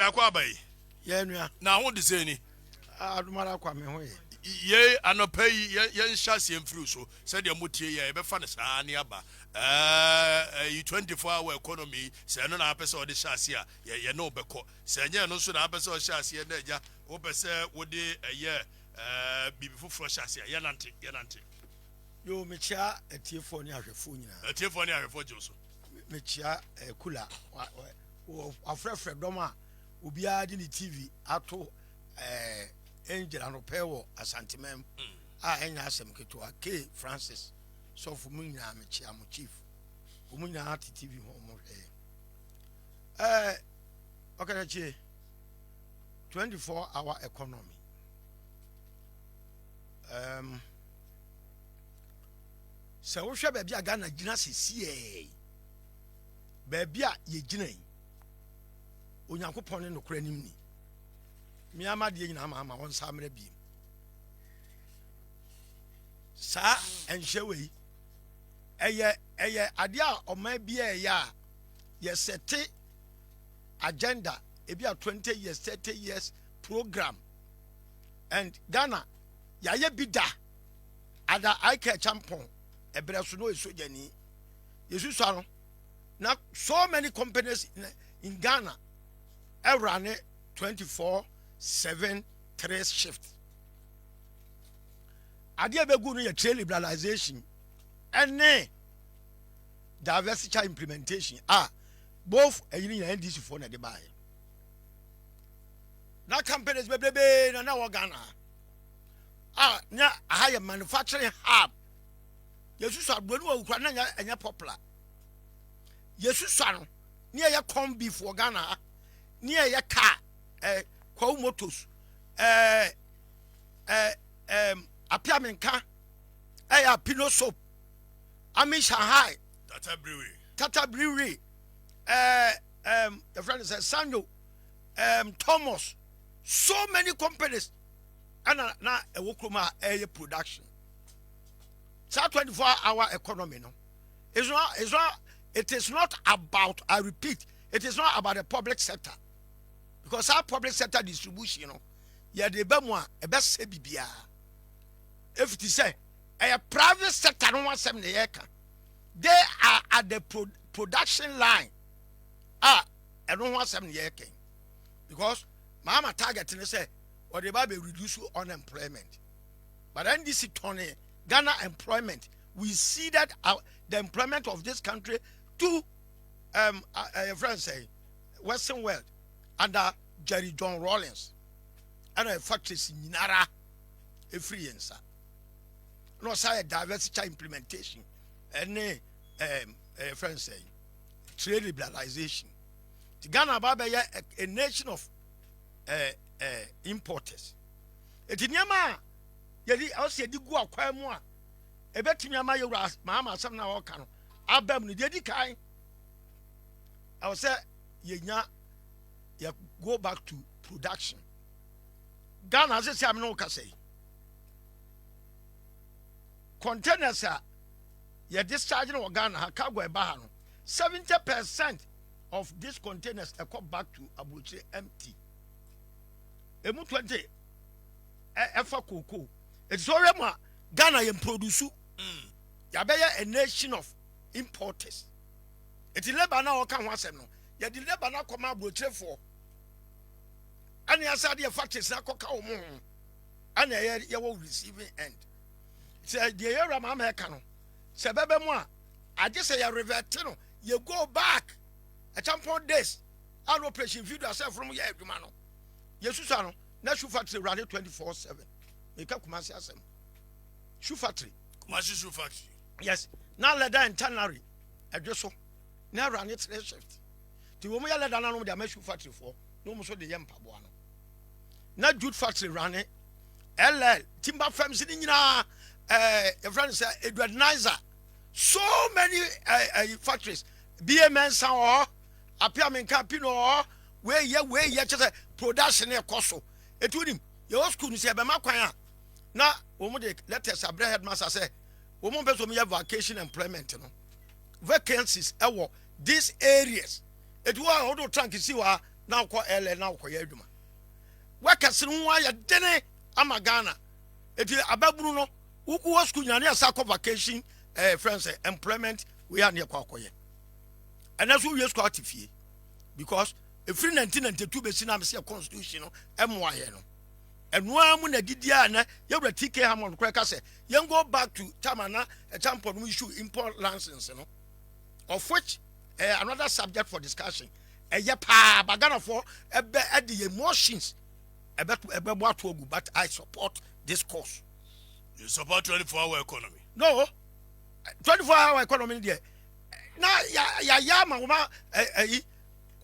akwa bai ye nua na ho de say ni adumara kwa me ho ye anopai ye nhyase mfiri so said the mutie ye be fa ne saa ne aba 24-hour economy say no na apese o de hyase a ye no beko say nye no so na apese o hyase na eja wo pese wo de ye bibi foforo hyase ye nante yo mechia etiefo ne ahwefo nyina etiefo ne ahwefo joso mechia kula afrefre dom a obia de ni TV ato Angel and Pewo Asantimem, enya asem ketua K Francis so for me na me chia mo chief umuna ati TV ho okay che 24-hour economy se wo hwe baabi aga na gina sisi baabi a ye gina yi onyankopon ne nokora nim ni mi amade nyina ama won samre bi sa enhwewei eye ade a oma bi ya ye sete agenda ebi a 20 years 30 years program and Ghana ya ye bi da ada ike champon ebere so no esojani yesu so na so many companies in Ghana run 24/7 3 shift adia begu no ye trade liberalization and diversity implementation both ayini ya NDC for na de buy na companies bebrebe na wo Ghana nya higher manufacturing hub yesu so agbonu wa ukra na nya popular yesu so no ne ye come before Ghana ne ye car kwa motos apiamenka pino soap ami Shanghai Tata Brewery the friend says Sanyo Thomas, so many companies and na ewokroma production. So 24-hour economy no it is not about, I repeat, it is not about the public sector. Because our public sector distribution, yeah, the bemwa a best bibia. If it is a private sector, no one seven the they are at the production line. I don't want 7 years. Because Mahama target and say, or the Bible reduce unemployment. But then this is Ghana employment. We see that the employment of this country to a friend say Western world under Jerry John Rawlings and a factory in Nara a free answer. No say diversity implementation and a friend say trade liberalization. The Ghana Baba a nation of importers. It in Yama Yadi also di go acquire more. A bet in Yama Mahama some now can Abem Nidi Kai. I will say Yenya go back to production. Ghana as I say I'm no say. Containers are ye discharging of Ghana cargo a bahano. 70% of these containers are come back to Abuja empty. Emu 20 efa cocoa. It's already Ghana yem produce. Yabaya a nation of importers. It's Lebanon or can once no. Ya di Lebanon come Abuja for. And ya said your factories na cocoa mo. And ya will receiving end. Say the year of American. Say bebe moi. I just say you revert no. You go back. A tampon days. Our operation feed yourself from your man. Yes, Susano. Na shoe factory running 24/7. Make up Kumasi asem. Shoe factory. Kumasi shoe factory. Yes. Now let that internally. Address so. Now run it 3 shift. The woman let that know the shoe factory for. No more so the yam pabuano. Now jute factory running. LL timber firms in a friend say Edward Nizer. So many factories. BMN San Apiamen Campino where ye just production here coso. It would him. Your school is a Bamaquaya. Now, woman, let us a headmaster say, woman, best of me have vacation employment. Vacancies, these areas. It was auto trunk, you see, now call LA now call Yeduma. Workers in why a dene Amagana. If you Ababruno, who was Kunyania Sako vacation, friends, employment, we are near Kwakoye. And that's who you squat fee. Because if 1992 Bessinam see a constitutional MYN. And one did yana, you were TK Hamon Cracker say, you go back to Tamana, a tampon issue import license, of which another subject for discussion. A yapa bagana for a the emotions about what will but I support this course. You support 24-hour economy? No, 24-hour economy there. Now, ya mama,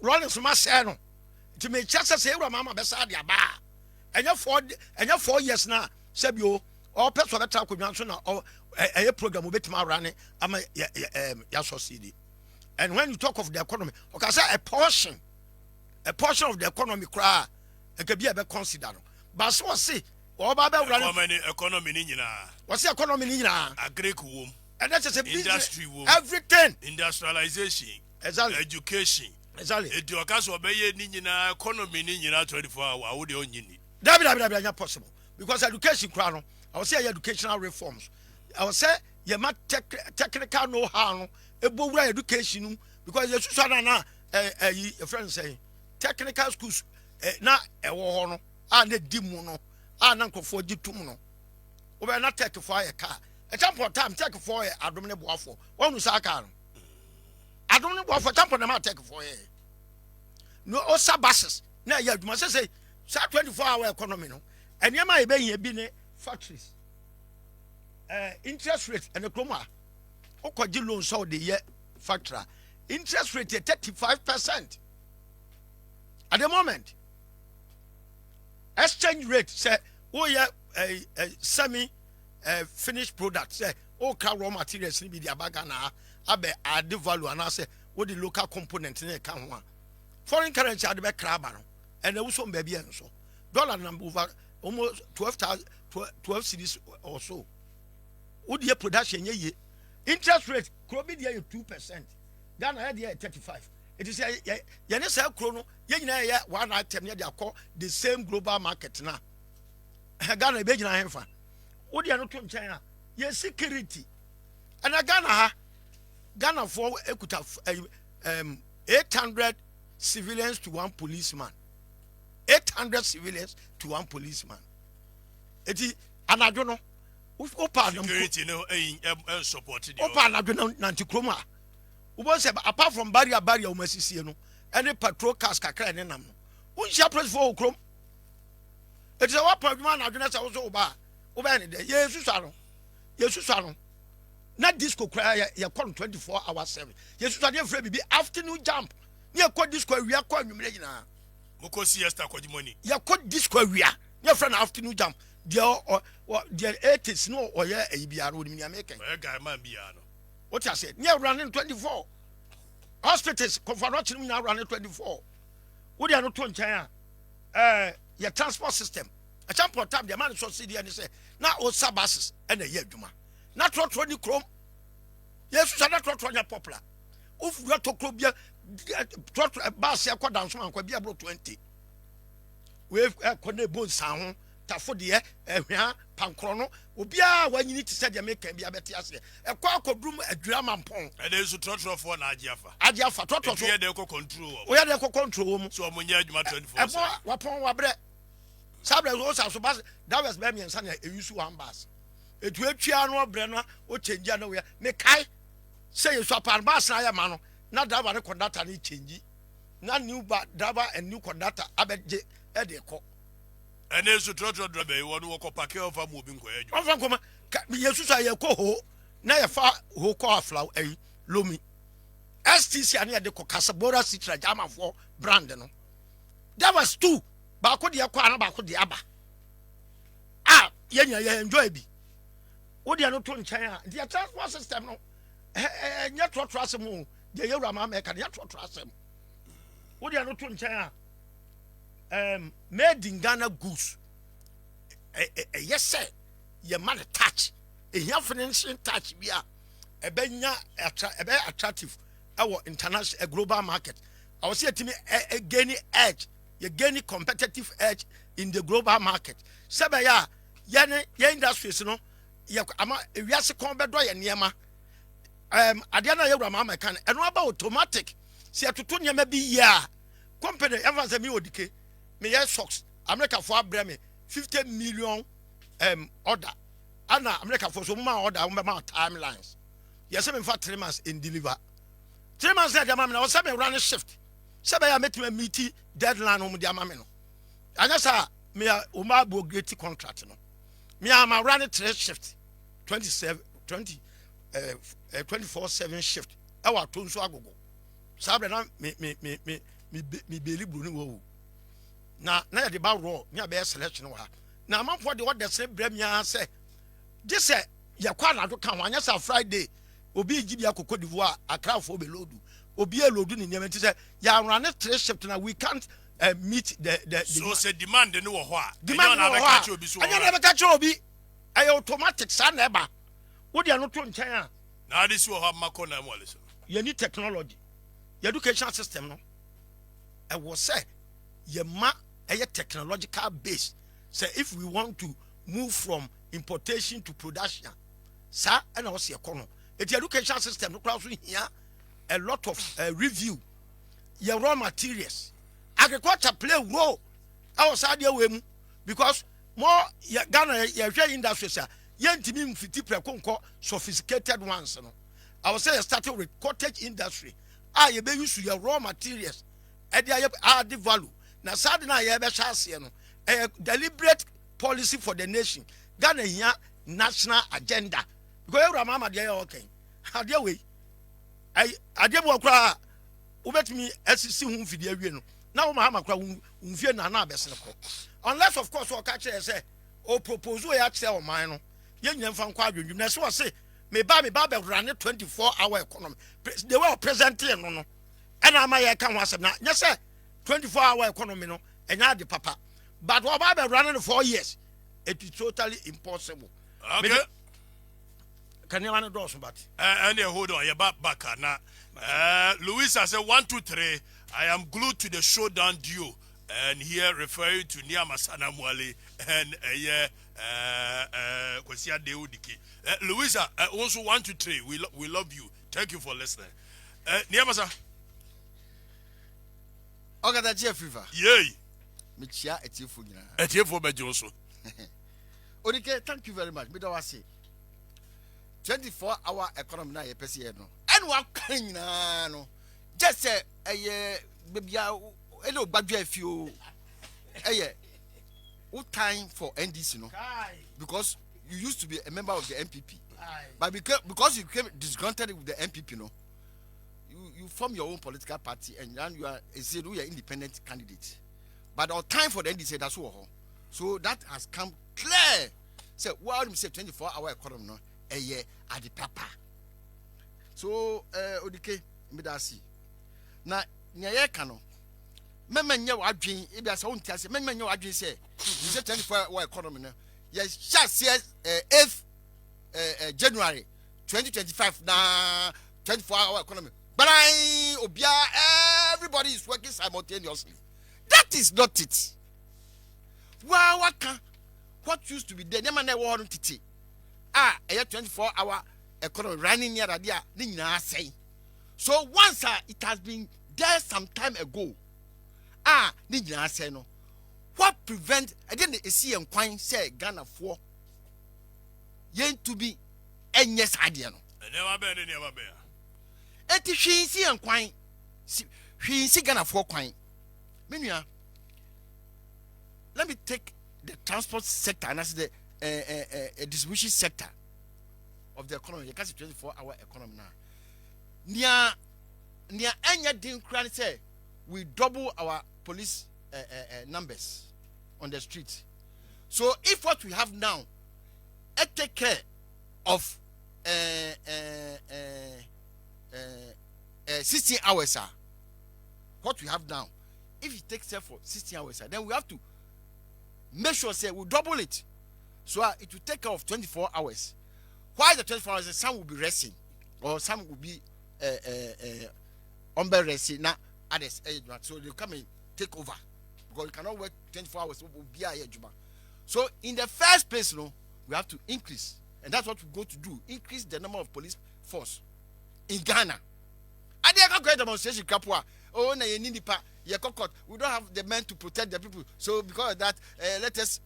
running some masano to make just say, Mama Bessadia bar. And you're 4 years now, Sebio, or person that talk with Johnson or a program with my running. I'm a Yaso CD. And when you talk of the economy, okay, I say a portion of the economy cry, it could be a bit considered. But so I say, or Baba running economy nina. What's the economy nina? A Greek womb. And that's a industry womb. Everything. Industrialization. Exactly. Education. Exactly. It do a case of nina economy nina 24 hours. How would you need? That not possible. Because education crown, I will say educational reforms. I will say you must technical know-how, a education, because you should not a friend say technical schools na a war and a dimuno and uncle for Gituno. We are not taking for a car. A temple time take for a dominic waffle. One was a car. I don't know what for temple I take for a no osa buses. Now you must say 24-hour economy no. And you might be in factories. Interest rate and the chroma. Okoji loan so the year factor. Interest rate is 35%. At the moment, exchange rate say, oh yeah, a semi finished product say, oh car raw materials ni be the abagana abe add value and I say what the local component in account one. Foreign currency at the back crab and there was some baby and so dollar number over almost 12 cities or so. Would your production ye? Interest rate could be there 2%. Ghana had there 35. It is a Yanesa chrono, ya one item they call the same global market now. Ghana be Gina Henfa. Would you not to China? Yes, security. And a Ghana for equity 800 civilians to one policeman. 800 civilians to one policeman. It is, and I don't know. Security no supported. Opa, I don't know, Nantikroma. Apart from barrier, Umasisiano, any patrol cars, Kakran and Nam. Who shall press for Chrome? It is a wapper man, I do not also bar. Obey, yes, Susano. Not disco cry, you come 24 hours 7. Yes, you are afraid be afternoon jump. Near quite disco, we are quite now. Mokosi Esther money. You quite disco, we are near friend afternoon jump. Dear 80s no or yeah, ABR would be making. A guy man piano. What I said, near running 24. Hospitals, confrontations now running 24. Would you not to China? Your transport system. A champion time, the man is so city and he said, now all buses and a year, Duma. Not what 20 chrome. Yes, you are not what popular. If you are to club, a bus, you are down some, could be about 20. We've a corner bone sound. Tafodia, Pancrono, Ubia, when you need to set your make and be a better as a quack room, a drama pong. And there's a total for Ajafa. Ajafa, total. We had the control. We had the control. So when you had my 24. Wapon wabre. Sabra also so bas, that was Bamian San, a use one bus. It will Chiano Brenner, or change nowhere. Make I say you swap and bass, I am man, not that one conductor need change. Not new but driver and new conductor, Abed Edeco. And there's a total driver, one walk up a care of a moving way. Yes, I coho, na far who call flower a lumi. STC and the Cocasabora Citra Jama for Brandon. That was 2. Bacodia Quana Bacodia Abba. Ah, yeah, enjoy be. Would you not to China? The transport system no. And yet what trust him, the Yorama make and yet what trust him. Would you not to China? Made in Ghana goose. Yes, sir. Your man touch. A young financial touch be a benya attractive our international global market. I was here to me a gaining edge. You gaining competitive edge in the global market. Sabaya, ya industries, you know, we are second bedo ya niema. Adiana ya Mahama can and what about automatic? See to tunya maybe ya company ever say me odike. Me ya socks. America for breme 50 million order. Anna America for some order on my timelines. Yes, I'm for 3 months in deliver. 3 months later, I was having run a shift. Sabaya met me meeting deadline on the amamino. And that's how me a Umabu great contract. Me am a running 3 shift 24/7 shift. Our tone so agogo. Sabra me believe Bruno. Now the bar raw near bear selection. Now, I'm for the what the same Bremia say. This say, Yakwana to come on yes, Friday. Obi Gibia Cote d'Ivoire, a crowd for below. Obi a load in Yemen to say, Ya run a 3 shift now. We can't meet the so say demand the new what? Demand never catch you. I never catch Obi. I automatic son ever. What you are not doing China? Now this will have Macona Wallace. You need technology. Your education system, no? I was say, your a technological base. Say if we want to move from importation to production, sir, and also economy. It's the education system. Look here, a lot of review. Your raw materials, agriculture play a role outside your way because more Ghana your industry sir. Yentimim 50% sophisticated ones. No, I would say starting with cottage industry. You be use your raw materials. And they add the value. Now, suddenly I have a chance, a deliberate policy for the nation. Ghana here national agenda. Because Mama dear okay. How dear way? I did walk cry. Ubet me SC whom for the now Mahama cry whom fear Nana Besson. Unless, of course, what catcher say, or propose we actually mine. Young from Quadrant, that's what I say. May Babby Babel run a 24-hour economy. They were presenting, no. And I might come once now. Yes, sir. 24-hour economy, no. And now the papa. But what Babel running 4 years? It is totally impossible. Okay. Can you run a door, but? And hold on, you're back now. Louisa said 1, 2, 3. I am glued to the showdown duo. And here referring to Niamasana Mwale and Kwasia Deudiki. Louisa, also 1, 2, 3. We love you. Thank you for listening. Niamasa. Okay, that's your fever. Yay. Michia Etifu. Etifu Bejoso. Okay, thank you very much. Me don't say 24-hour economy na ye pese no. And what kind no? Just say baby hello badwe afio. What time for NDC no? Because you used to be a member of the MPP. But because you became disgruntled with the MPP no. You form your own political party and then you are a independent candidate. But our time for the NDC that's all. So that has come clear. So what we say 24-hour economy no a year at the papa. So odike midasi. Na nyaya kano. Memma nya wadwen e bia se won tiase memma nya wadwen se you say 24-hour economy no. Yes, just 8th January 2025 na 24-hour economy. But everybody is working simultaneously. That is not it. What used to be there? Never want to a 24-hour economy running near Radia. Say. So once it has been there some time ago. Nina say no. What prevent? I didn't see and quite say Ghana for yen to be and yes idea no. Never bear. Eti hwinsi and kwan hwinsi Ghana for kwan menua let me take the transport sector and that's the distribution sector of the economy. You can see 24-hour economy now near enya din kran say we double our police numbers on the street. So if what we have now take care of 16 hours what we have now, if it takes care for 16 hours then we have to make sure say we double it, so it will take care of 24 hours. Why the 24 hours? Some will be resting or some will be on bed resting. Now others. So they come and take over because you cannot work 24 hours. So in the first place, we have to increase, and that's what we go to do: increase the number of police force in Ghana. I didn't go demonstration. Oh, we don't have the men to protect the people. So because of that, let us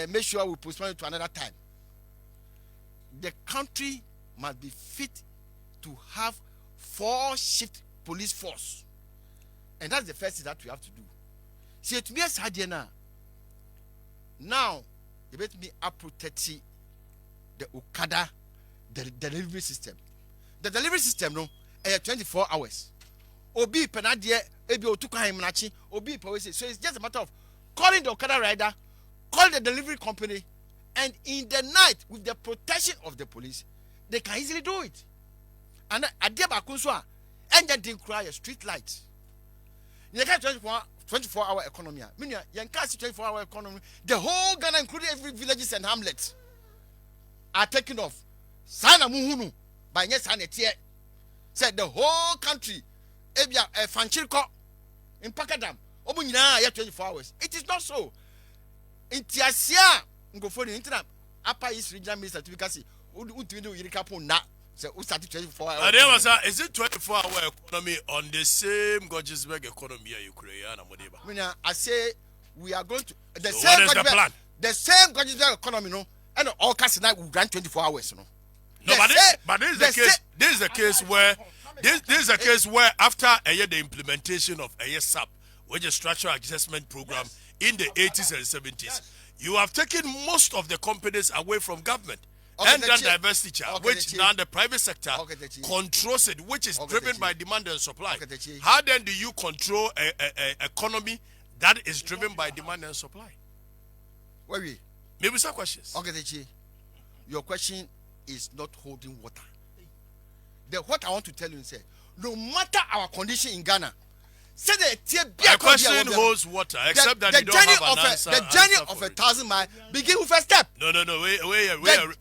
make sure we postpone it to another time. The country must be fit to have 4-shift police force, and that's the first thing that we have to do. See, it means now you bet me protect the Okada, the delivery system. The delivery system, 24 hours. Obi penadie ebi otuka himnachi obi powese. So it's just a matter of calling the Okada rider, call the delivery company, and in the night with the protection of the police, they can easily do it. And adiaba kunso engine didn't cry a street light. You can 24-hour economy. Meaning you can 24-hour economy. The whole Ghana, including every villages and hamlets, are taking off. Sana muhunu by yes said the whole country. Ebia Fanchilko in Pakadam. Obunyina 24 hours. It is not so. In Tiasia, go for the internet. Upper East Regional Minister to say, Utu Yirikapo na. So, who started 24 hours? Is it 24-hour economy on the same Gorgeousburg economy Ukraine? I say we are going to the so same. What is the plan? The same Gorgeousburg economy, and all cast night will run 24 hours. No, but this is the case. This is the case where. This is a case where after the implementation of SAP, which is Structural Adjustment Program, in the 80s and 70s, you have taken most of the companies away from government and done diversity, which now the private sector controls it, which is driven by demand and supply. How then do you control an economy that is driven by demand and supply? Wait. Maybe some questions. Your question is not holding water. What I want to tell you is, no matter our condition in Ghana, say the question holds water, except that you don't have an answer. The journey of 1,000 miles begin with a step. No.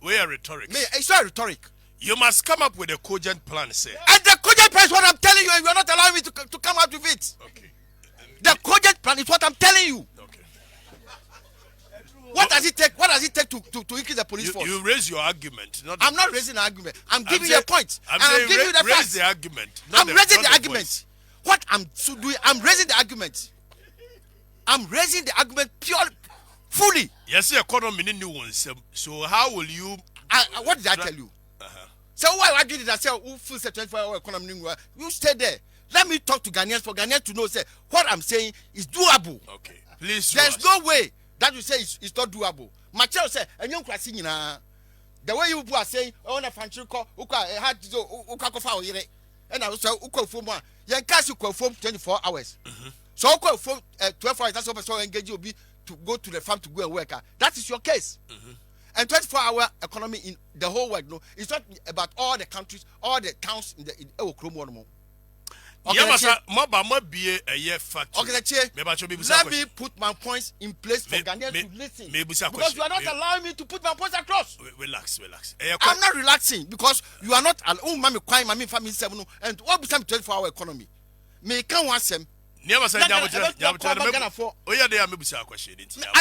We are rhetoric. It's not rhetoric. You must come up with a cogent plan, say. And the cogent plan is what I'm telling you, and you are not allowing me to come out with it. Okay. The cogent plan is what I'm telling you. Okay. What does it take? What does it take to increase the police force? You raise your argument. I'm not raising an argument. I'm giving you a point. I'm giving you the raise facts. the argument. I'm raising the argument. What I'm doing, I'm raising the argument. I'm raising the argument purely, fully. Yes, the economy new ones. So how will you? What did I tell you? So why did I say who feels the 24-hour economy? You stay there. Let me talk to Ghanaians for Ghanaians to know. Say what I'm saying is doable. Okay, please. There's no way that you say it's not doable. Machel say, and young class the way you are saying, oh, na fanchiko, uka had to uka kofa yere, and I was so uko for more. Yan cast you call for 24 hours. So uko for 12 hours. That's what so engage you be to go to the farm to go and work. That is your case. And 24-hour economy in the whole world. No, it's not about all the countries, all the towns in the Okay, let me put my points in place for Ghanaians to listen. Because you are not allowing me to put my points across. Relax. I'm not relaxing because you are not allowing me crying, my family 7 and what time 24-hour economy. Me can't want them. I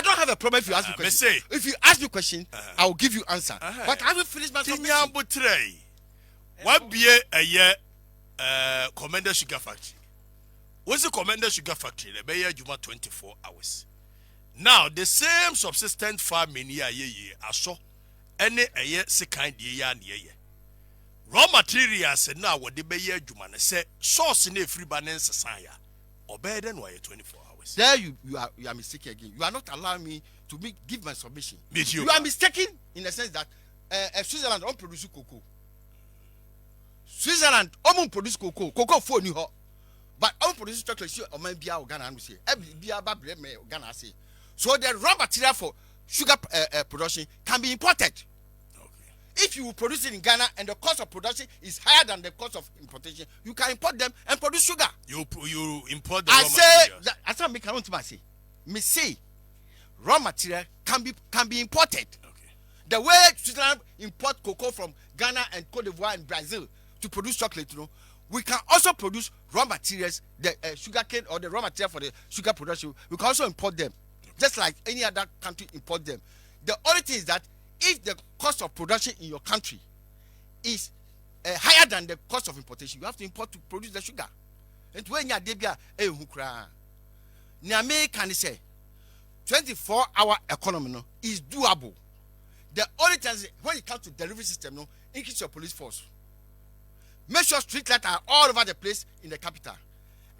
don't have a problem if you ask me question. If you ask me question, I will give you answer. But I haven't finished my submission. What be a year? Commander Sugar Factory. What's the Commander Sugar Factory? The Bayer Juma 24 hours. Now the same subsistent farming here I saw any a year second year and year. Raw materials now what the Bayer Juma say source in a free balance society or better than 24 hours. There you are mistaken again. You are not allowing me to give my submission. You are mistaken in the sense that Switzerland don't produce cocoa. Switzerland, produce cocoa for New York, but produce chocolate. Or maybe Ghana and say, Ghana say. So the raw material for sugar production can be imported. Okay. If you produce it in Ghana and the cost of production is higher than the cost of importation, you can import them and produce sugar. You import the raw materials. I say, me say, raw material can be imported. Okay. The way Switzerland import cocoa from Ghana and Cote d'Ivoire and Brazil to produce chocolate, we can also produce raw materials, the sugar cane or the raw material for the sugar production. We can also import them, just like any other country import them. The only thing is that if the cost of production in your country is higher than the cost of importation, you have to import to produce the sugar. And when you are debia, Niamey can say 24-hour economy no, is doable. The only thing is when it comes to delivery system, no, increase your police force. Make sure street lights are all over the place in the capital.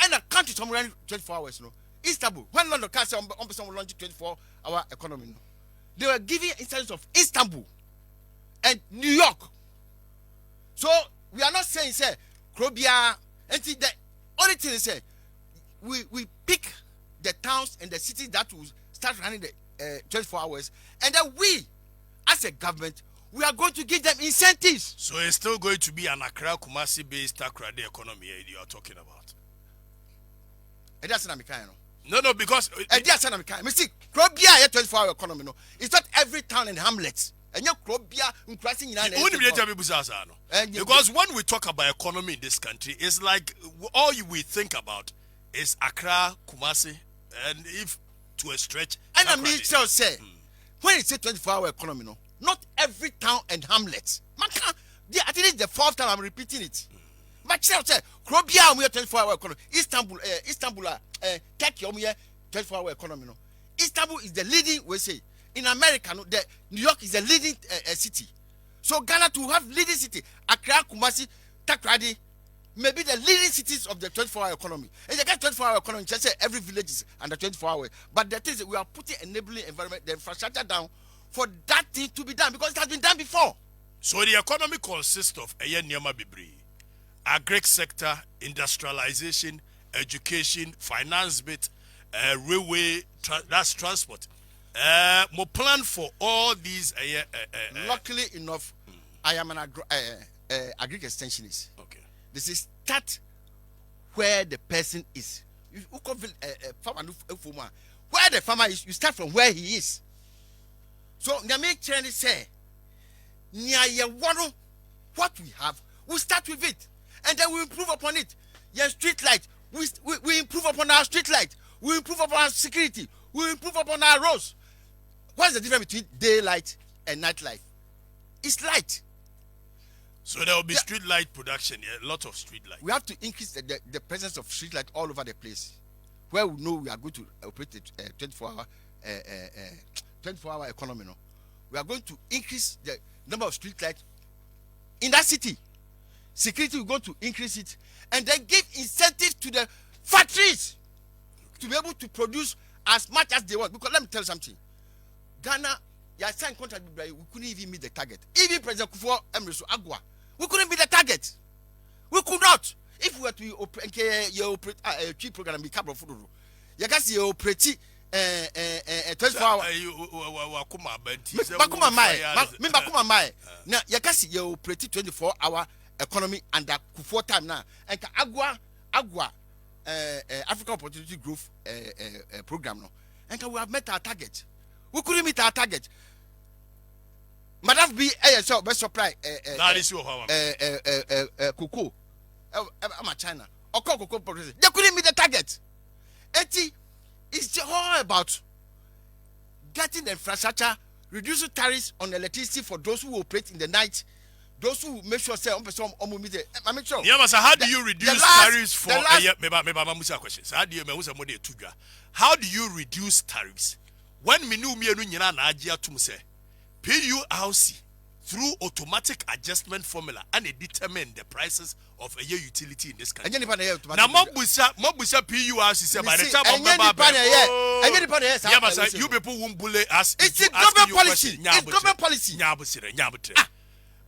And the country somewhere 24 hours, no. Istanbul, when London can say on launch 24-hour economy, no. They were giving instances of Istanbul and New York. So we are not saying say Krobia, and the only thing is say we pick the towns and the cities that will start running the 24 hours, and then we, as a government, we are going to give them incentives. So it's still going to be an Accra Kumasi based Accra economy you are talking about. And that's not kind. No, because that's not kind. Me see, Krobia 24-hour economy. No, it's not every town and hamlets. And you Krobia crossing because when we talk about economy in this country, it's like all we think about is Accra, Kumasi, and if to a stretch. And I mean, say when you say 24-hour economy, no, not every town and hamlet. I think it's the fourth time I'm repeating it. But say, Krobia we 24-hour economy. Istanbul, Turkey 24-hour economy. No, Istanbul is the leading. We say in America, no, the New York is the leading city. So Ghana to have leading city, Accra, Kumasi, Takrady, maybe the leading cities of the 24-hour economy. And you get 24-hour economy, just say every village is under 24 hours. But the thing is, we are putting enabling environment, the infrastructure down for that thing to be done because it has been done before. So the economy consists of Nyama Bibri, agri sector, industrialization, education, finance bit, railway, that's transport. More plan for all these. Luckily enough, I am an agri extensionist. Okay. This is start where the person is. Where the farmer is, you start from where he is. So, Nyame Chene say, what we have, we start with it, and then we improve upon it. Yes, street light, we improve upon our street light, we improve upon our security, we improve upon our roads. What's the difference between daylight and night life? It's light. So there will be street light production, a lot of street light. We have to increase the presence of street light all over the place, where we know we are going to operate a 24-hour economy. No? We are going to increase the number of street lights in that city. Security, we're going to increase it, and then give incentives to the factories to be able to produce as much as they want. Because let me tell you something. Ghana, you signed contract with we couldn't even meet the target. Even President Kufuor Emreso Agua, we couldn't meet the target. We could not. If we were to operate a key program and be carbon food, you can see you operate 24 hours. Bakuma mai. Now you can see you operate 24-hour economy under Kufuor time now. And Agua African Opportunity Growth program no. And we have met our target. We couldn't meet our target. Madam B ASL best supply that is your cocoa. I'm a China. Or cocoa production. They couldn't meet the target. It's all about getting the infrastructure, reducing tariffs on electricity for those who operate in the night, those who make sure say I make sure. Yeah, how do you reduce tariffs for how do you reduce tariffs when PURC through automatic adjustment formula and it determine the prices of a utility in this country. Now, Mobusa PURC say by the time you people won't bully us. It's a government policy. It's government policy.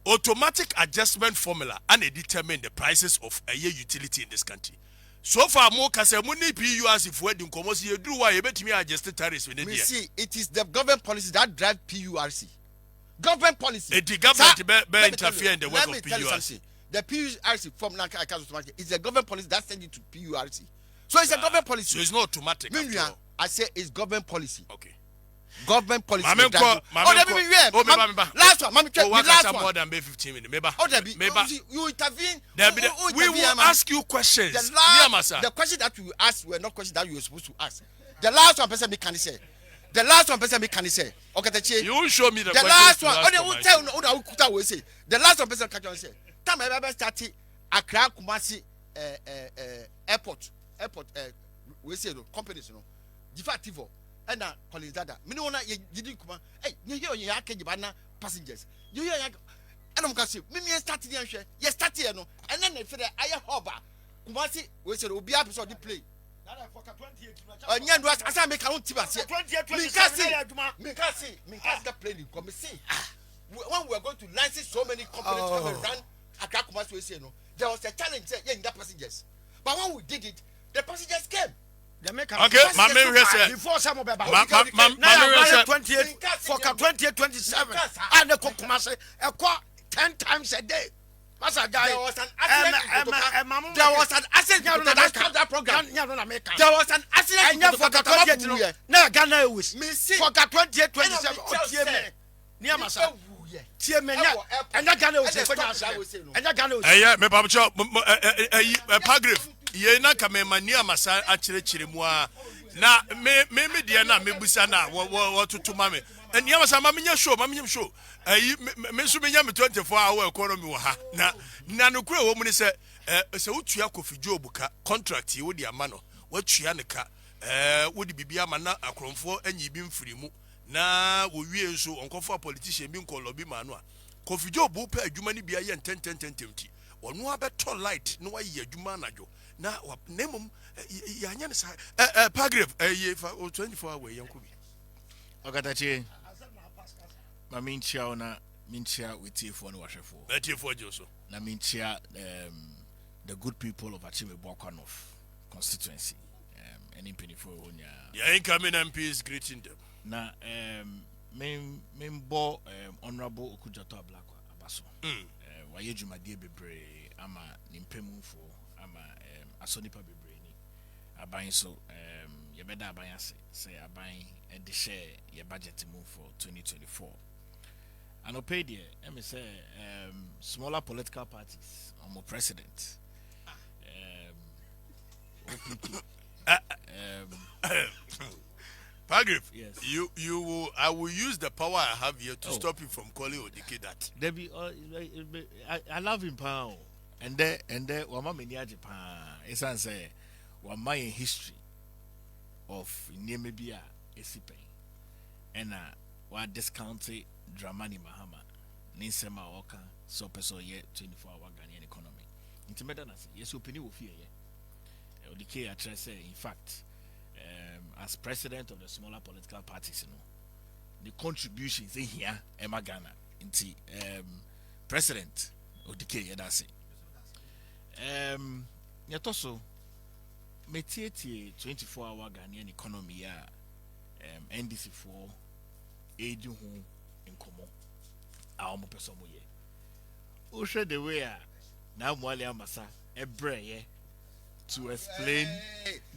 Automatic adjustment formula and it determine the prices of a utility in this country. So far, more money PURC for wedding commerce you do why you bet me adjust the tariffs within the see, it is the government policy that drive PURC. Government policy. The government may interfere in the work of PURC. The PURC from automatic is the government policy that sends it to PURC. So it's a government policy. So it's not automatic. I say it's government policy. Okay. government policy. Last one, more than 15 minutes. You intervene. We will ask you questions. The question that you asked were not questions that you were supposed to ask. The last one person can say. The last one person can say. Okay, you will show me the last one. The last one person can say. Time I ever started Accra Kumasi airport. We say no companies no. Defectivo. And now Collins Dada. Me no na you didn't come. Hey, you hear you are passengers. You hear and I'm going to say, me started here. Yes, started no. And then for the air harbor, Kumasi, we said, will be up to the play. And you know, as I make our own team, me can't see the plane. Come see. When we are going to license so many companies to run Accra Kumasi, we say no. There was a challenge in the passengers. But when we did it, the passengers came. Okay, my main reason. Before some of the 28, 27, and the Kumasi, 10 times a day. There was an accident. There was an accident. That program. There was an accident. And for 28, now Ghana was for 28, 27. And that Ghana was and that Ghana was. Yeah, me Babucho, paragraph. Ye na kame mania masa achire mua na me dia na me busa na wo tutu mame enia masa mame nya show me so me nya me 24 hour economy wo ha na no kure wo mu ni se utua Kofi Job ka contract ye wo di ama no watua ne ka wo di bibia ma na akromfo anyi bi mfiri mu na wo wie nso onkofo politician bi nkolobi ma no a Kofi Job wo pa adwuma ni bia ye ntentententemti wonu abeto light no wayi adwuma najo na nemum ya nya ne sa paragraph ye 24 hour yankubi ogatachi ma minchia ona minchia wetifo no wahwefo wetifo joso na minchia the good people of Achime Bokanov constituency any penifo onya ya incoming MPs greeting them na membo honorable Okujato Ablakwa abaso waye dwumadie bebre ama nimpemufo ama asonipa bebre ni aban so yebeda aban ase say aban de share your budget move for 2024 and opay there me say smaller political parties or president Paragraph. Yes. You will. I will use the power I have here to stop you from calling Odike that. Debbie, I love him, pal. And there, Wama Meniaji pa. It's answer. Wama in history of Nemebia Esipe, and what discounted Dramani Mahama, Ninsema Oka, so peso ye 24-hour Ghanaian economy. Intimadanasi. Yes, opinion will fear ye. Odike I say in fact. As president of the smaller political parties, the contributions in here, Emma Ghana, into president of the K. That's it. Yatoso, Metieti 24-hour Ghanaian economy, NDC for aid you in common. Our Mopesomoye. Usha the way now Mwali Amasa, a braye. To explain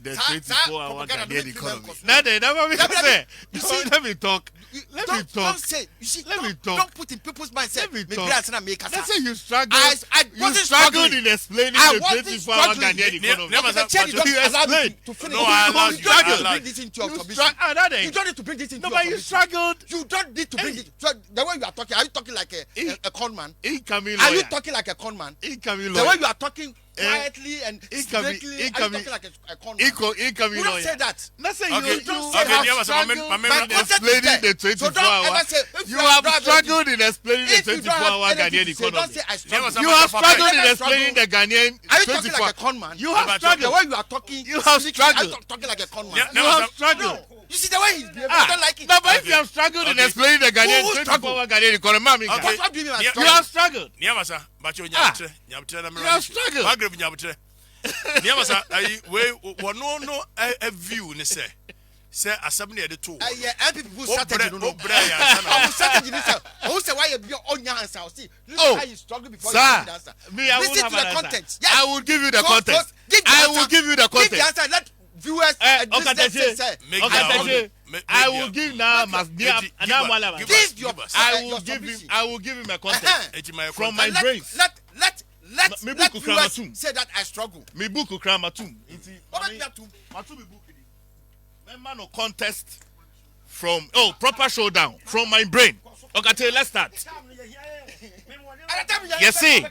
the 24-hour Ghanaian economy. Let me talk. Don't say. You see, don't put in people's mindset. Let me talk. Let's say you struggled. I struggled in explaining the 24-hour Ghanaian economy. You don't need to bring this into your but you struggled. You don't need to bring it. So the way you are talking, are you talking like a con man? Are you talking like a con man? The way you are talking quietly and strictly, are you talking like a con man? You don't say that. Let's say Okay. you don't Okay, have yeah, struggled in explaining the 24-hour. You have struggled in explaining the 24-hour Ghanaian economy. Don't say I struggled. You have struggled in explaining the Ghanaian Are you talking 24-hour. like a con man? You have The struggled. way you are talking, You have strictly, are you struggled. talking like a con man? Yeah, You have struggled. You see the way he's behaving, I don't like it. No, but if you have struggled in Okay. explaining the Ghanaian Who 24-hour Ghanaian economy, Mami, Okay. What do you mean by Yeah, you struggle? have struggled. Niamasa, but you nyamtre na You have struggled. Paragraph nyamtre. Niamasa, no a view ne say asem na de to. Yeah, and people started to know. Obra ya Who started to know? Who said why you be on your answer? See, look Oh, how you struggle before sir, you give the answer. me, I won't Listen have to the an answer. context. Yes. I will give you the So, context. give the I answer. will give you the Give the context. answer. viewers. I will give now. I will give him a context from my brains. Let viewers say that I struggle. Me book Matum. Man no contest from proper showdown from my brain. Okay, let's start. Yes, see.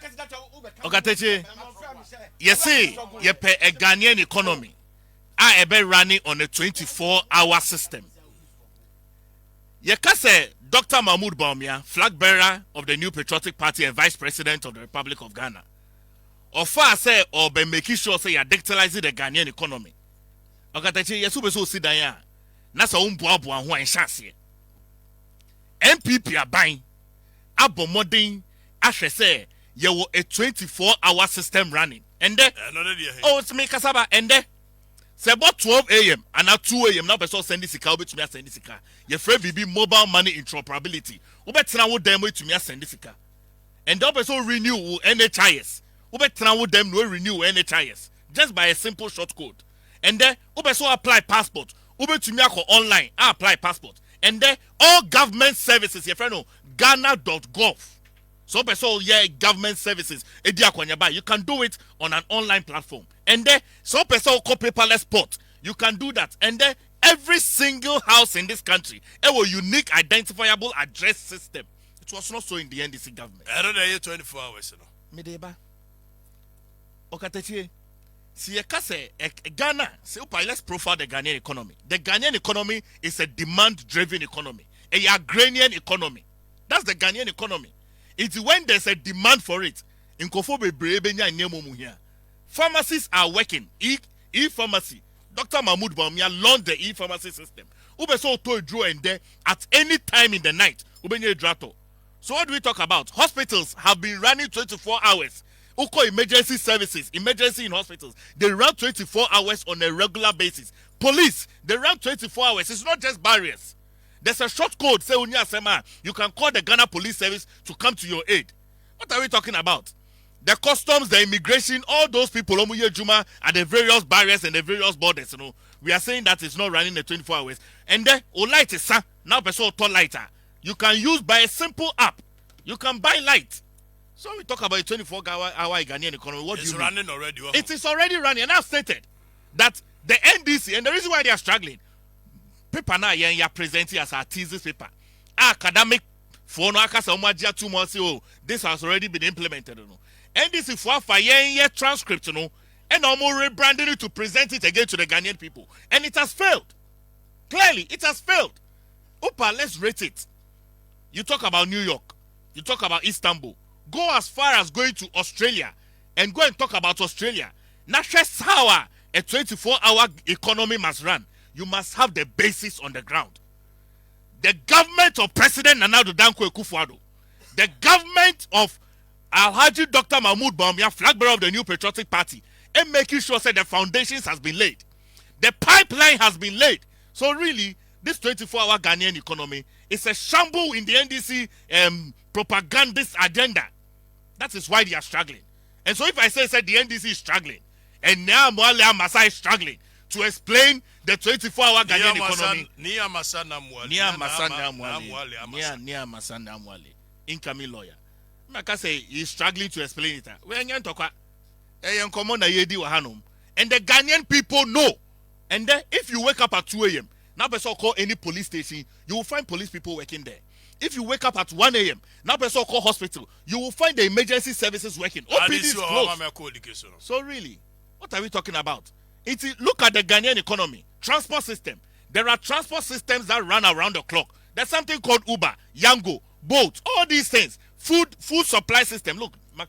Okay, yes, see. You pay a Ghanaian economy. I be running on a 24-hour system. You can say Dr. Mahmoud Bawumia, flag bearer of the New Patriotic Party and Vice President of the Republic of Ghana. Or far say or be making sure say you digitalizing the Ghanaian economy. Okay, yes, we so sit down. Nasa umbuabu and one chance. MPP are buying. Abo modern. I should say you were a 24-hour system running. And then it's me kasaba and then. Say about 12 a.m. and at 2 a.m. now person send this car to me send this car. Your friend be mobile money interoperability. Ubetra wo dem to me send this car. And the person renew NHIS. Ubetra wo dem no renew NHIS just by a simple short code. And then ubeso apply passport. Ube to me online apply passport. And then all government services your friend know Ghana.gov. So person government services you can do it on an online platform. And then some person call paperless port. You can do that. And then every single house in this country have a unique identifiable address system. It was not so in the NDC government. I don't know 24 hours. Medeba. Okatechi. See Ghana. Let's profile the Ghanaian economy. The Ghanaian economy is a demand-driven economy. A agrarian economy. That's the Ghanaian economy. It's when there's a demand for it. In Kofobe Brebenya Nemo here. Pharmacies are working. E-pharmacy. Dr. Mahmoud Bawumia launched the e-pharmacy system. Ube so to draw and there at any time in the night. Ube nye drato. So what do we talk about? Hospitals have been running 24 hours. Uko emergency services, emergency in hospitals, they run 24 hours on a regular basis. Police, they run 24 hours. It's not just barriers. There's a short code. Say you can call the Ghana Police Service to come to your aid. What are we talking about? The customs, the immigration, all those people Juma at the various barriers and the various borders, we are saying that it's not running the 24 hours. And then light is now person lighter. You can use by a simple app. You can buy light. So we talk about a 24-hour Ghanaian economy. What it's do you running mean? Already. It is already running. And I've stated that the NDC, and the reason why they are struggling, paper now you are presenting as a thesis paper. Academic for no akasa 2 months. This has already been implemented. NDC for a transcript, and I'm rebranding it to present it again to the Ghanaian people. And it has failed. Clearly, it has failed. Opa, let's rate it. You talk about New York. You talk about Istanbul. Go as far as going to Australia and go and talk about Australia. Not just how a 24-hour economy must run. You must have the basis on the ground. The government of President Nana Addo Dankwa Akufo-Addo, the government of Alhaji Dr. Mahmoud Bawumia, flag bearer of the New Patriotic Party, and making sure that the foundations has been laid. The pipeline has been laid. So really, this 24-hour Ghanaian economy is a shamble in the NDC propagandist agenda. That is why they are struggling. And so if I say the NDC is struggling, and now Mwale Amasa is struggling to explain the 24-hour Ghanaian economy. Nia Masanda Mwale, incoming lawyer. Like I say, he's struggling to explain it. And the Ghanaian people know. And then if you wake up at 2 a.m., now person call any police station, you will find police people working there. If you wake up at 1 a.m., now person call hospital, you will find the emergency services working. OPD is closed. So really, what are we talking about? Look at the Ghanaian economy, transport system. There are transport systems that run around the clock. There's something called Uber, Yango, Bolt, all these things. Food supply system. Look, I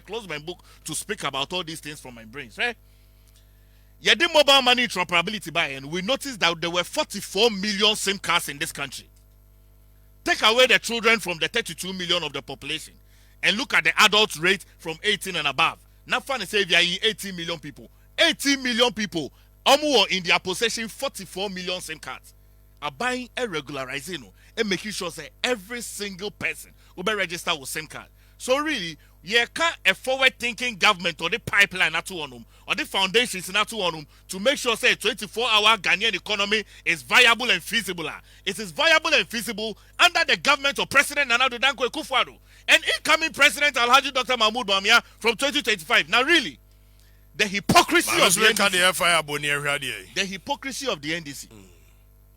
close my book to speak about all these things from my brains, right? Yeah, the mobile money interoperability by, and we noticed that there were 44 million SIM cards in this country. Take away the children from the 32 million of the population and look at the adult rate from 18 and above. Now, funny say we are in 18 million people. 18 million people in their possession 44 million SIM cards are buying a regularizing and making sure that every single person will be registered with SIM card. So really, you can't a forward-thinking government or the pipeline at one or the foundations at one to make sure say 24-hour Ghanaian economy is viable and feasible. It is viable and feasible under the government of President Nana Addo Dankwa Akufo-Addo and incoming President Alhaji Dr. Mahmoud Bawumia from 2025. Now really, the hypocrisy of the NDC. The hypocrisy of the NDC.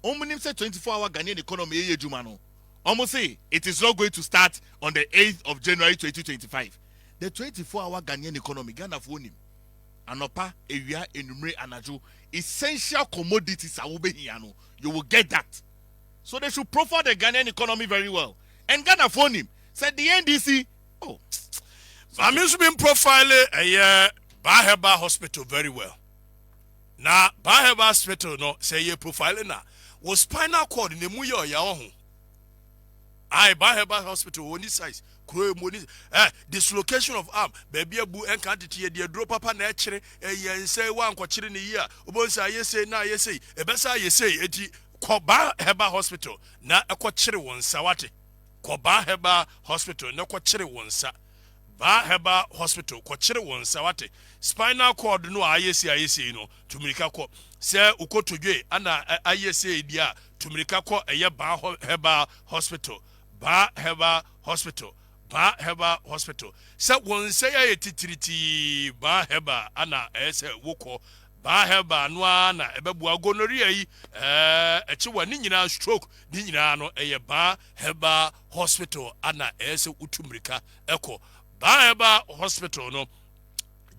Omunim say 24-hour Ghanaian economy jumano. Almost say it is not going to start on the 8th of January 2025. The 24-hour Ghanaian economy, Ghana for him, Anopa, Ewia, Enumere, Anajo, essential commodities are you will get that. So they should profile the Ghanaian economy very well. And Ghana for him said the NDC, I'm used to be profiling a Baheba Hospital very well. Now, Baheba Hospital, no, say ye profiling now. Was spinal cord in the Muyo Yaohu. I Baheba Hospital, one size. Dislocation of arm, baby a boo and quantity, dear drop up an etchere, and say one quachir in a year. Ubonsa, yes, say, now, yes, say, a bessa, yes, say, eti, Koba Heba Hospital, na a quachiri one sawati. Koba Heba Hospital, no quachiri one sa. Baheba Hospital, quachiri one sawati. Spinal cord, no, I say, no, to Mirika. Say, Uko to Gay, and I say, dear, to Mirika, a year Baheba Hospital. Baheba Hospital. Baheba Hospital. So one say a titriti Baheba ana ese woko Baheba nwana ebebua gonorrhea echiwa ni nyina stroke ni nyina no eye Baheba Hospital ana ese utumrika eko Baheba Hospital no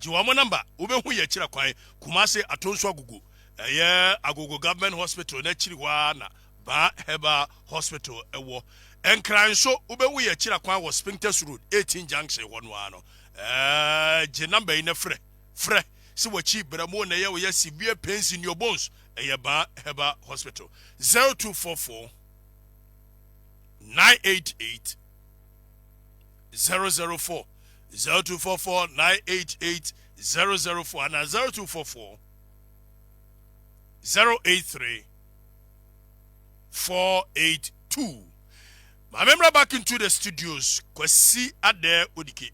jiwamo number ubehu ye kira kwan Kumasi atonso agugu eye agugu government hospital na chiri wa na Baheba Hospital ewo Enkranso ubewu ye chira kwan was Spintex Road 18 junction one ano je number in a fre si wachi bramo na ye we severe pains in your bones Baheba Hospital 0244 988 004 0244 988 004 and 0244 083 482. I remember back into the studios, Kwesi Ade Odike.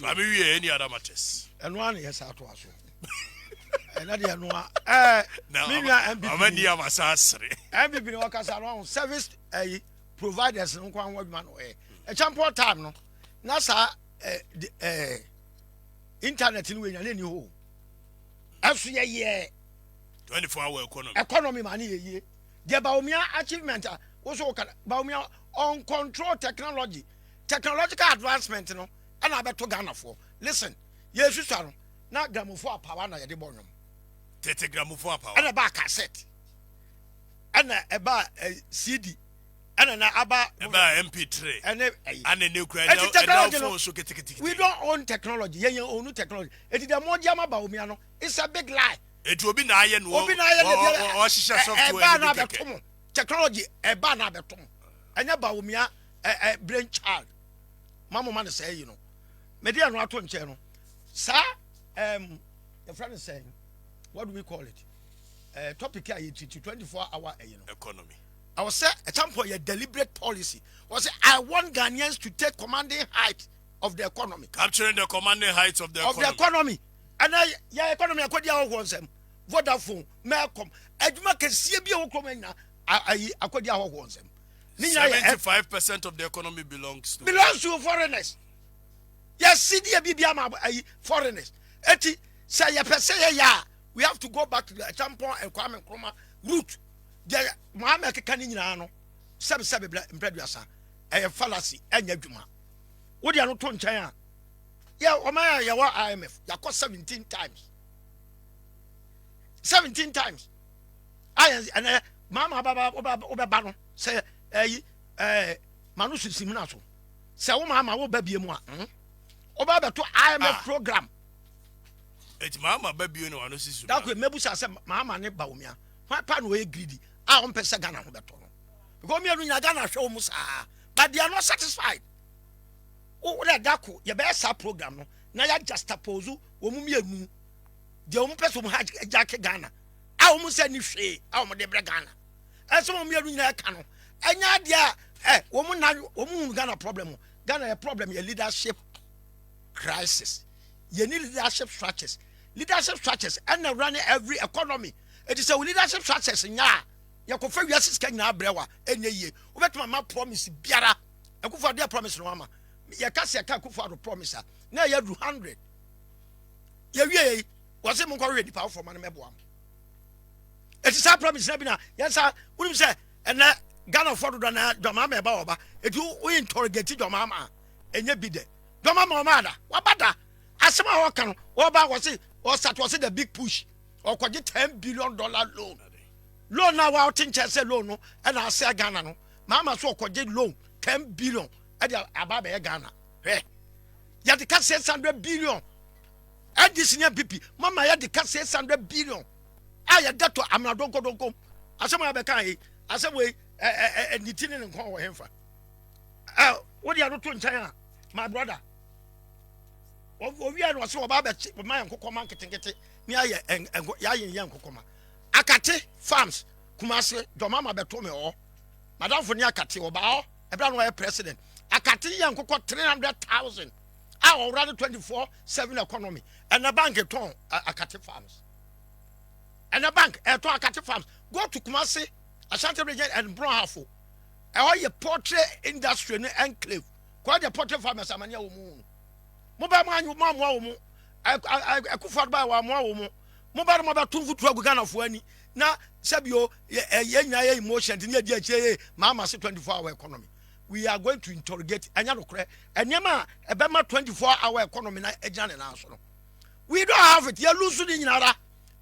I mean, any other matters. And one yes, I was. And I didn't know. Now, I'm near my sassy. Everybody workers around service providers no one word man way. A champion time no. NASA internet in winning any hole. Every year 24-hour economy. Economy money a year. The Bawumia achievement also Bawumia on control technology. Technological advancement, no, and I bet to Ghana for. Listen, yes, you start not grammar for power, na yadi bonum. 30 grams for power. And a bar cassette. And a bar CD. And an MP3. And a new technology. We don't own technology. You own technology. It is a more Jama Bawumiano. It's a big lie. It will be Nayan or software. Technology, a banner beton. And a Bawumia, a brain child. Mamma man say, you know. Media not on channel. Sir, the friend is saying, what do we call it? Topic 24-hour economy. I was saying at some point a deliberate policy was I want Ghanaians to take commanding height of the economy. Capturing the commanding heights of the economy. And economy I could want them. Vodafone, Malcolm, Edma can see a biocomena. I could want them. 75% of the economy belongs to foreigners. Yes, CDBBM foreigners. Eti say ya per se ya. We have to go back to the tampon and Kwame Nkrumah route. The Mahama kekani nyina no. Sebe mpredwasa. Fallacy enya dwuma. Wo dia no to nkyɛn a. Yeah, Omaya ya wa IMF. Ya cost 17 times. 17 times. And Mama Baba Obabano say Manusu Simunaso. Say Mama wo baby mu a. Oba to IMF program. It's Mama baby no anusu. That we mebusa say Mama ne Bawumia. Why pan we greedy? I on pesa Ghana ho beto no. Because me anu Ghana show mu sa. But they are not satisfied. Oh, that you better program no. Na ya juxtapose wo mu mienu. De wo mu pesa mu ha jake Ghana. A wo mu se ni hwe, a wo mu de bre Ghana. Eso wo mienu nyina ka no. Enya dia wo mu Ghana problem. Ghana a problem your leadership crisis. You need leadership structures. Leadership structures and running every economy. It is a leadership structures in ya. You confirm your sister na brewa any year. What my promise biara. I go for their promise no mama. You can't say I can't go for the promise. Now you do 100. You was it ready power for money meboam. It is a promise na yes sir. What you say? And Ghana for the mama baoba. It you interrogate your mama and you be there. Your mama mother. What bada? Asema wakan. What about was it? Or that was it the big push? Or could you $10 billion loan? Loan now out in Chelsea loan, and I say Ghana no. Mama so could you loan 10 billion at the Ababe Ghana. Hey, you had the cat 600 billion. And this near PP, Mama had the cat 600 billion. I had that to Amadon don't come. As some other kind, as a way, and the tin and call him for. What do you do in China, my brother? We are so about my uncle marketing it near and young Kokoma. Akate farms, Kumasi, Domama Betome or Madame Fonia Kati or Bao, a brown wire president. Akati young Koko 300,000. Our rather 24/7 economy. And a bank at home, Akati farms. And a bank at Akati farms. Go to Kumasi, Ashanti region and Brohafo. All your portrait industry enclave. Quite a portrait farmers, Amania Moon. Mobile man, you mamma, I could fight by one more. Mobile mother 2 foot rug gun of any. Now, Sabio, a young emotion in the Mama 24-hour economy. We are going to interrogate Angeltv and Yama a Bema 24-hour economy. We don't have it. You're losing in Yara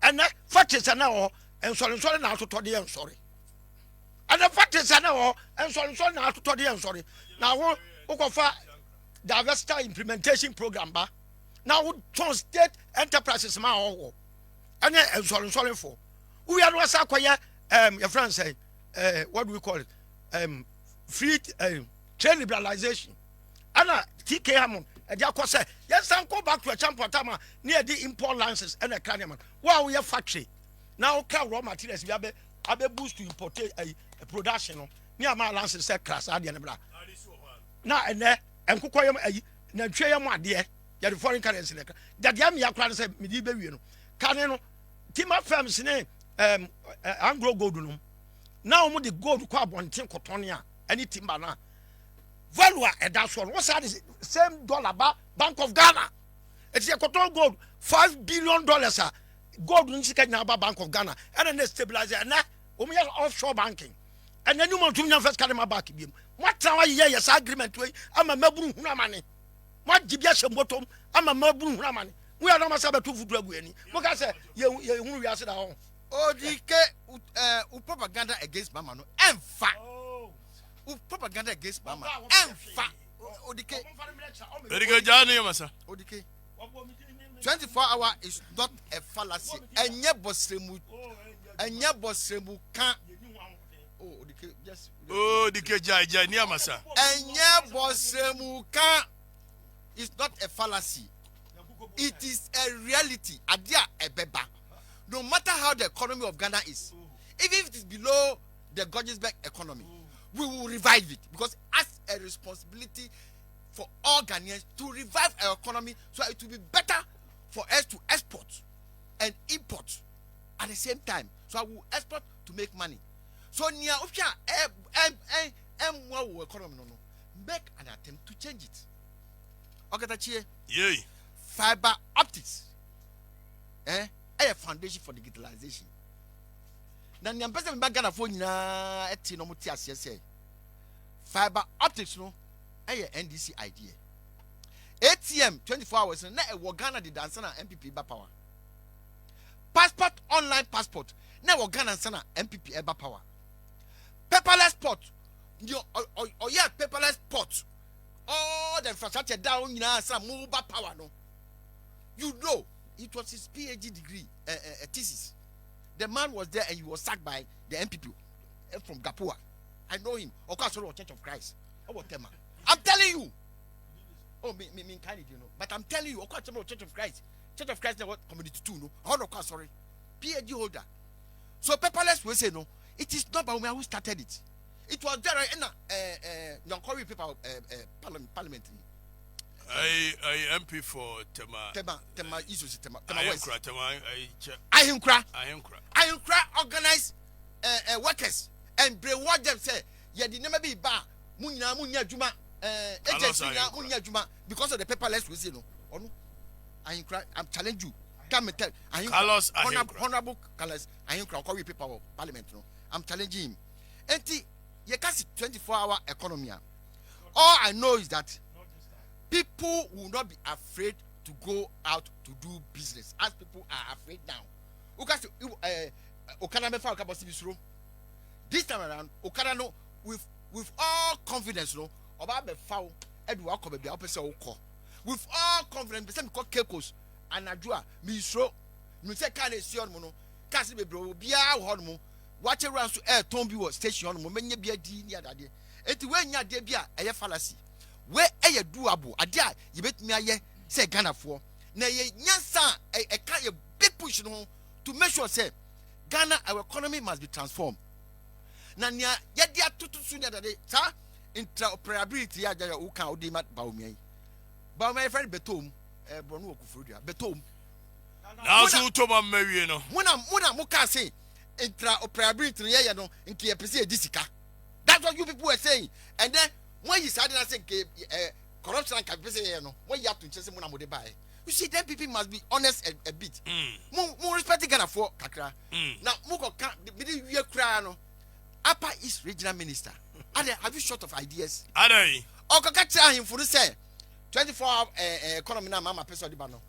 and the fact is an hour and so now to Toddy and sorry. And the fact is an hour and so now to Toddy and sorry. Now, Okofa. Diversity implementation program ba now state enterprises ma owo anya sorry for we are no sakoya your friend say what do we call it free trade liberalization ana TK Hammond e dey say yes go back to a champion time near the import licenses and a cranium wow we have factory now raw materials we abe boost to import a production near my licenses say class ade na bra na and and Kukoyam na tweyam ade ya the foreign currency na that yam ya kra say me di bewie no kane no tima firms ne Anglo gold no na omo the gold kwa bonten kotone a any timba na value e da so what say the same dollar ba Bank of Ghana it's a cotton gold $5 billion gold nsi kanya ba Bank of Ghana and then stabilizer na omo ya offshore banking and then you want to first carry my back biem what time yes agreement way ama maburu huna mane what dibia shembotom ama maburu huna mane we are no masabe to fudu agu ani mo ka say ye hunu wi ase da ho odike propaganda against mama no emfa propaganda against mama emfa odike jani masa odike 24-hour is not a fallacy enye bosremu kan dike jai ni amasa enye bosremu kan is not a fallacy, it is a reality adia ebeba. No matter how the economy of Ghana is, even if it is below the Ghanaian economy, we will revive it because as a responsibility for all Ghanaians to revive our economy so it will be better for us to export and import at the same time. So I will export to make money. So near economy no make an attempt to change it. Okay, that's yay. Fiber optics. A foundation for digitalization. Now, the person back Ghana phone na eti no muti asese. Fiber optics no, NDC idea. ATM 24 hours na e Ghana the dance na MPP ba power. Passport online passport na e Ghana na MPP eba power. Paperless port. Yeah, paperless port. All the infrastructure down in some mobile power no. You know, it was his PhD degree thesis. The man was there and he was sacked by the MPP from Gapua. I know him. Okasoro Church of Christ. I'm telling you. Oh, me kind of, you know. But I'm telling you, Okasoro Church of Christ. Church of Christ, what community 2, no? Oh, no, sorry. PhD holder. So paperless will say no. It is not Bahumia who started it. It was there in Yankori people parliament. I MP for Tema issues Tema West. Ahinkra organize workers and reward them say ye did never be ba munya juma agency munya juma because of the paperless we see no onu Ahinkra I'm challenge you come tell Ahinkra honorable Carlos Ahinkra call paper of parliament no I'm challenging him enti ye can 24-hour economy all I know is that people will not be afraid to go out to do business as people are afraid now. This time around, Okada no with all confidence no about the foul Edward with all confidence because Kekos and Najua Misro Muse can see on mono Cassie bro bia hormo watch around to air Tombi was station on many be a D near that day. Et when ya debia a fallacy. Where a doable a dia you bet me a say Ghana for na ye nyansa a kind of big push no to make sure say Ghana our economy must be transformed. Na nia ye dia tutu sunya that day sir interoperability ya ja u kan odi mat baumei friend betom bronu okufudia betom now so to ma mawie no muna muka say interoperability ye no nke pese edisika. That's what you people were saying. And then when you started saying corruption can be saying no when you have to chase muna mode buy. You see, then people must be honest a bit. More respecting Ghana for kakra. Now, Muko can't be the cry no. Upper East Regional Minister. Have you short of ideas? Are they? Oh, Kakata him for the say 24-hour economy na mama peso di bano.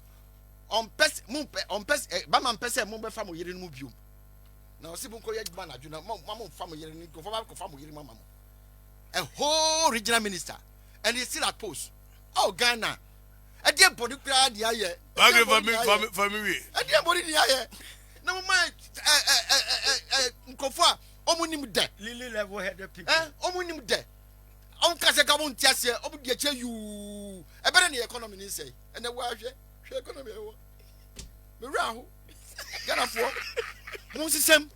On Bama pese mumbe famu yiri mubium. Now, Sibunko Yadman, Mamma family, go for family, Mamma. A whole regional minister, and he's still at post. Oh, Ghana. A dear body cried the air. Family. A dear body the air. No mind, Kofa, Omunim de. Lily level headed people. Omunim de. On Casacamon Tiasia, Obudia, you. A better the economy, say. And the wife, economy. Mirahu. Ghana for. Musisem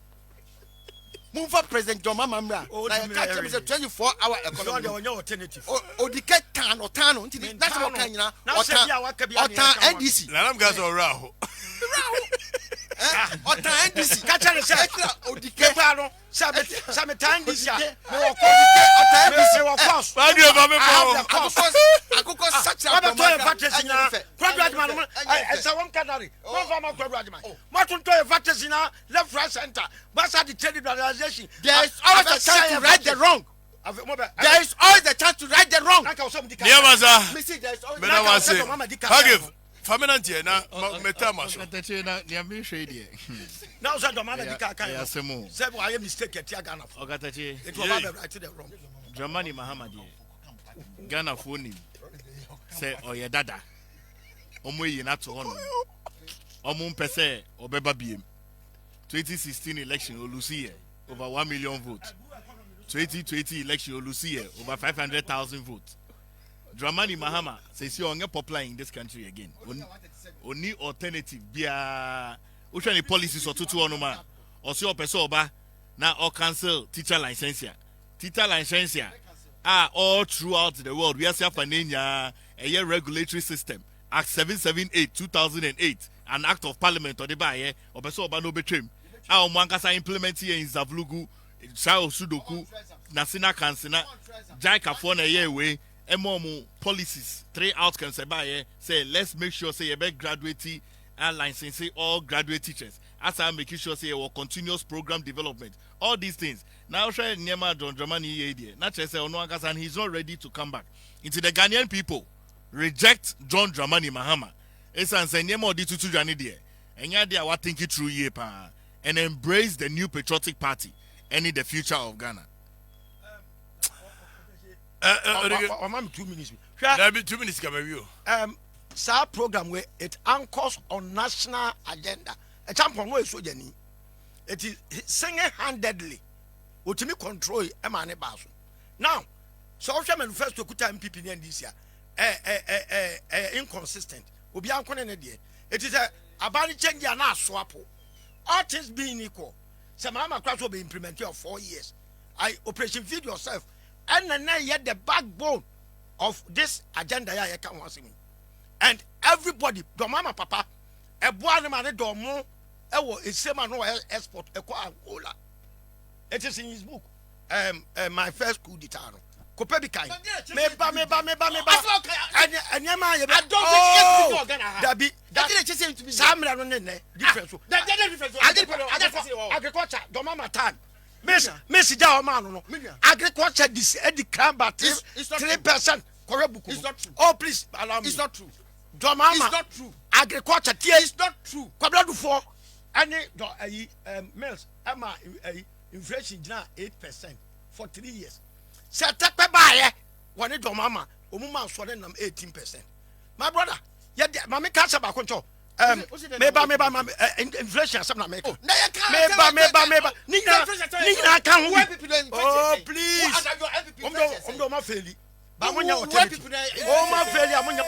Move President John Mamra. Oh, I catch him 24-hour economy. No alternative. Oh, the cat can or Tano. That's what can you know. NDC. Lam gas or Raho. Or NDC. Catch a oh, the Capano. Summertime this year. I could cause such a left, right, center. But at the trade organization, there is always a chance to right the wrong. There is always a chance to right the wrong. Faminantie na metama so. Na niambi hwede. Now so do mama dika kan. Say why you mistake at Ghana. Ogatache. It was right to the wrong. Germany Mahama die. Ghana phone say oye dada. Omo yi na to hono. Omo mpese obeba biem. 2016 election Olusi over 1 million votes. 2020 election Olusi over 500,000 votes. Dramani Mahama says you are not popular in this country again. Only alternative bia which any policies or tutu onoma or so person oba now or cancel teacher license. Teacher license are all throughout the world. We are self-funding a year regulatory system. Act 778 2008, an act of parliament or the buyer or person oba no betrim. Our Mankasa implement here in Zavlugu, Sao Sudoku, Nasina Kansina, Jaika Fona year way. Emomu policies 3 outcomes say let's make sure say you be graduate and licensing all graduate teachers as I making sure say your continuous program development all these things now share Nyema John Dramani here not just say Onoakas and he's not ready to come back into the Ghanaian people reject John Dramani Mahama it's an say Nyema di tutu jani there and ya dia what think it through ye pa and embrace the new patriotic party and in the future of Ghana. 2 minutes. There be 2 minutes come review. Sa program where it anchors on national agenda. A champion way so jeni. It is single-handedly ultimate control emane baso. Now, social manifesto kuta MPP ni this year. Inconsistent. Obi ankone ne de. It is a abani change na swap. All things being equal. Some Mahama class will be implemented for 4 years. Operation Feed Yourself. And then yet the backbone of this agenda ya can once me. And everybody, the mama papa, a boy man domo, a same man no export a Angola. It is in his book. My first coup d'etat. Kopebi kai. Meba. And yama I don't think that be that is to be Samra no ne difference. Agriculture, the mama time. Messi da man no. Agriculture this the crime but 3% correct book. It's not true. Oh please allow me. It's not true. The mama. It's not true. Agriculture It's not true. Kwabla do for any mills ama inflation now 8% for 3 years. Say take buy when it do mama omuma so dem 18%. My brother, yeah mama can say ba control. Meba inflation asem na make. Meba ni na kan ho. Oh please. Omdo ma faili. Ba monya hotel. Oh ma faili amonya.